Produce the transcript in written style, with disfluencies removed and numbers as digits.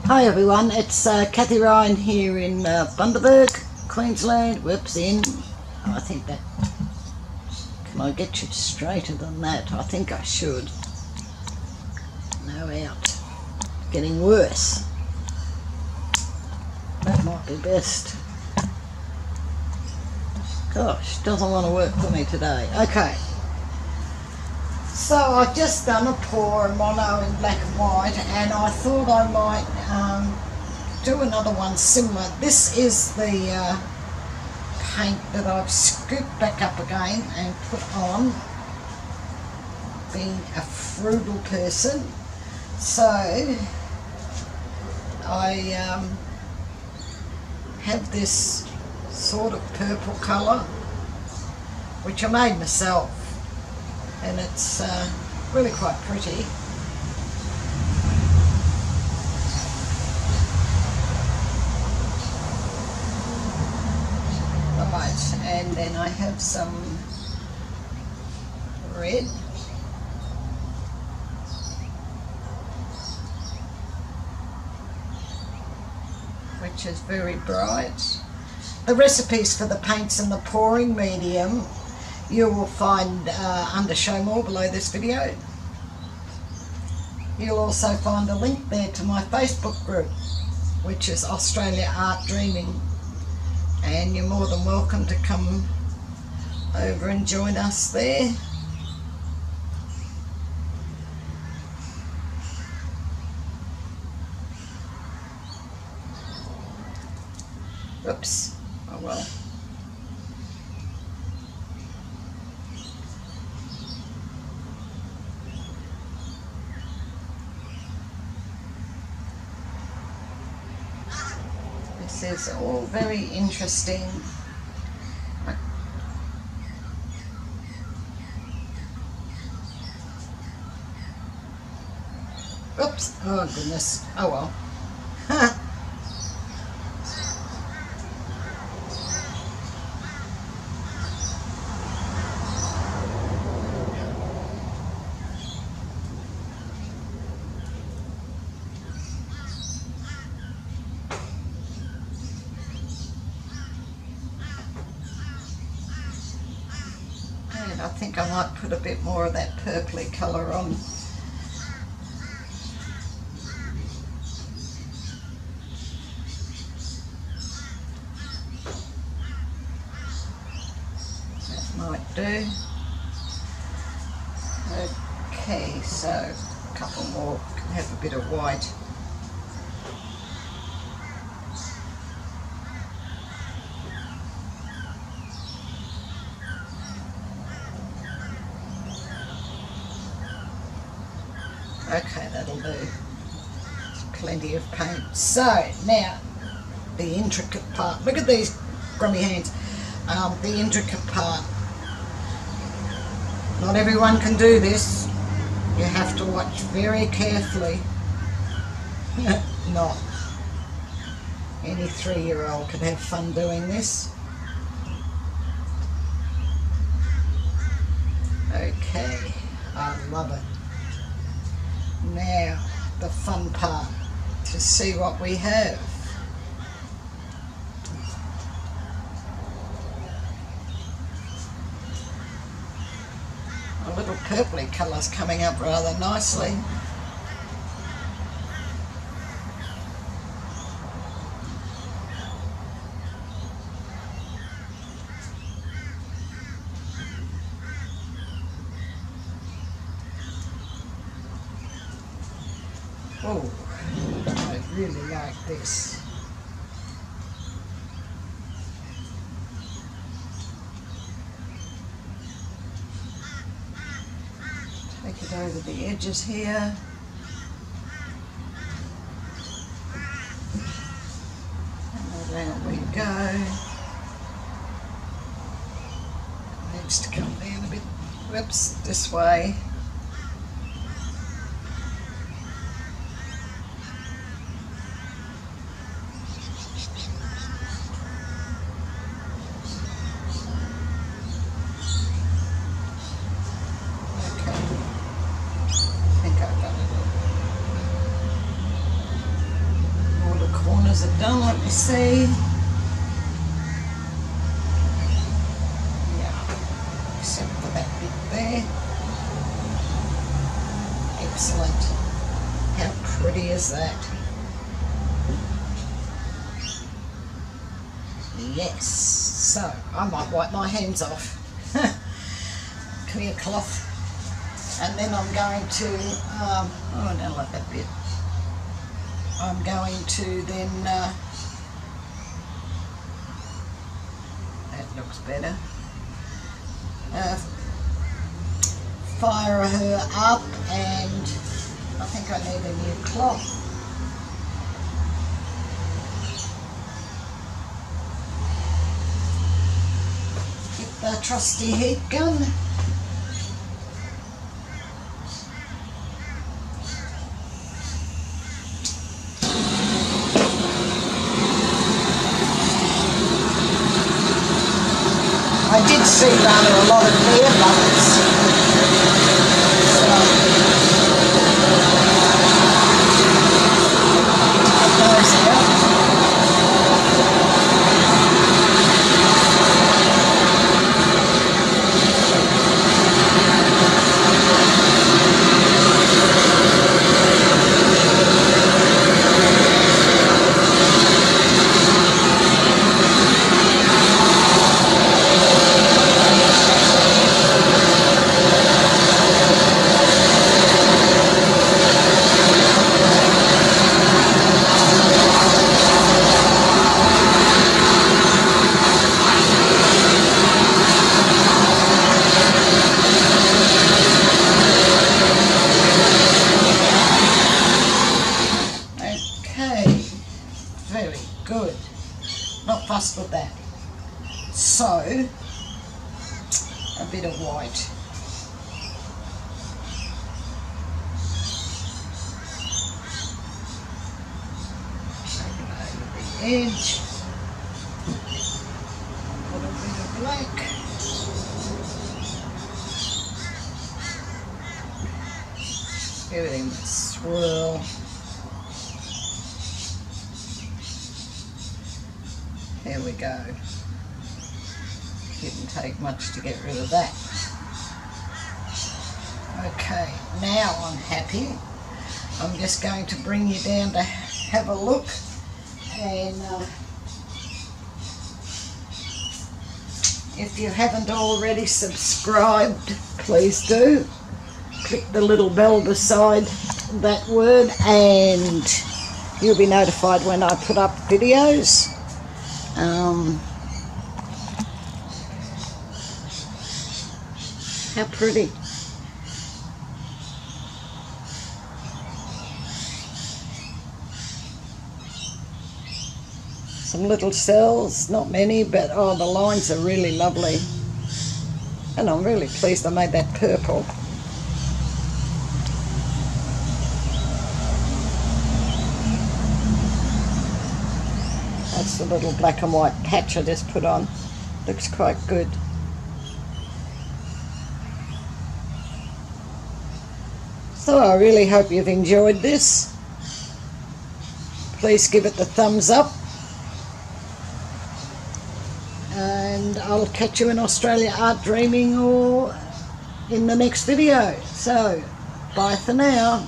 Hi everyone, it's Kathie Ryan here in Bundaberg, Queensland. Whoops, I think that, can I get you straighter than that? I think I should. No, out. Getting worse. That might be best. Gosh, doesn't want to work for me today. Okay. So I've just done a pour and mono in black and white, and I thought I might do another one similar. This is the paint that I've scooped back up again and put on, being a frugal person. So I have this sort of purple colour, which I made myself, and it's really quite pretty. Right, and then I have some red, which is very bright. The recipes for the paints and the pouring medium you will find under Show More below this video. You'll also find a link there to my Facebook group, which is Australia Art Dreaming, and you're more than welcome to come over and join us there. Oops, oh well. This is all very interesting. Oops, oh goodness, oh well. I think I might put a bit more of that purpley colour on. That might do. Okay, so a couple more, can have a bit of white. Okay, that'll do. Plenty of paint. So now the intricate part. Look at these grubby hands. The intricate part. Not everyone can do this. You have to watch very carefully. Not any 3-year-old could have fun doing this. Okay, I love it. Now, the fun part, to see what we have. A little purpley colour's coming up rather nicely. Oh, I really like this. Take it over the edges here. And around we go. It needs to come down a bit, whoops, this way. me see. Yeah, except for that bit there. Excellent. How pretty is that? Yes. So I might wipe my hands off. Clear cloth. And then I'm going to, oh, I don't like that bit. I'm going to then, that looks better, fire her up, and I think I need a new cloth. Get the trusty heat gun. I did see rather a lot of air bubbles. So, those out. With that, so a bit of white, over the edge, put a bit of black, everything swirl. There we go. Didn't take much to get rid of that. Okay, now I'm happy. I'm just going to bring you down to have a look, and if you haven't already subscribed, please do. Click the little bell beside that word and you'll be notified when I put up videos. How pretty. Some little cells, not many, but oh, the lines are really lovely. And I'm really pleased I made that purple. That's the little black and white patch I just put on. Looks quite good. So I really hope you've enjoyed this. Please give it the thumbs up. And I'll catch you in Australia Art Dreaming or in the next video. So, bye for now.